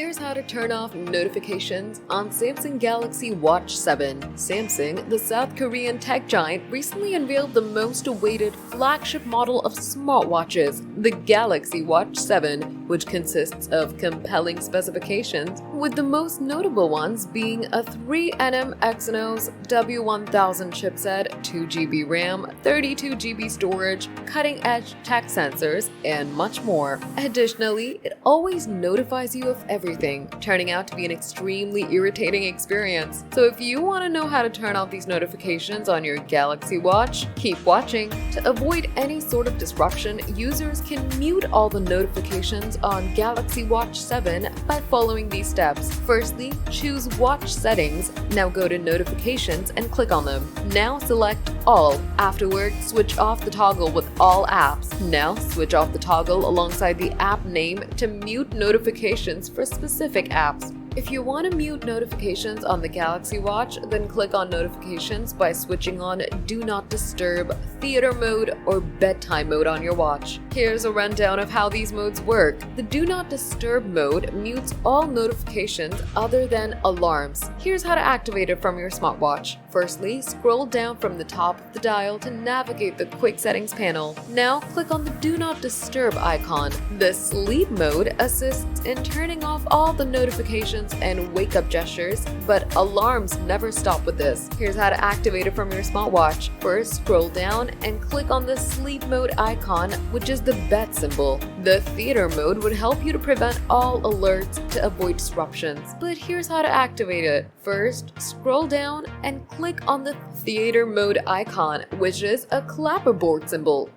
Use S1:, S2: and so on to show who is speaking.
S1: Here's how to turn off notifications on Samsung Galaxy Watch 7. Samsung, the South Korean tech giant, recently unveiled the most awaited flagship model of smartwatches, the Galaxy Watch 7, which consists of compelling specifications, with the most notable ones being a 3nm Exynos W1000 chipset, 2GB RAM, 32GB storage, cutting-edge tech sensors, and much more. Additionally, it always notifies you of everything, turning out to be an extremely irritating experience. So if you want to know how to turn off these notifications on your Galaxy Watch, keep watching. To avoid any sort of disruption, users can mute all the notifications on Galaxy Watch 7 by following these steps. Firstly, choose Watch Settings. Now go to Notifications and click on them. Now select All. Afterward, switch off the toggle with all apps. Now switch off the toggle alongside the app name to mute notifications for specific apps. If you want to mute notifications on the Galaxy Watch, then click on Notifications by switching on Do Not Disturb, Theater Mode, or Bedtime Mode on your watch. Here's a rundown of how these modes work. The Do Not Disturb mode mutes all notifications other than alarms. Here's how to activate it from your smartwatch. Firstly, scroll down from the top of the dial to navigate the Quick Settings panel. Now click on the Do Not Disturb icon. The Sleep mode assists in turning off all the notifications and wake-up gestures, but alarms never stop with this. Here's how to activate it from your smartwatch. First, scroll down and click on the Sleep mode icon, which is the bed symbol. The Theater mode would help you to prevent all alerts to avoid disruptions, but here's how to activate it. First, scroll down and click on the Theater mode icon, which is a clapperboard symbol.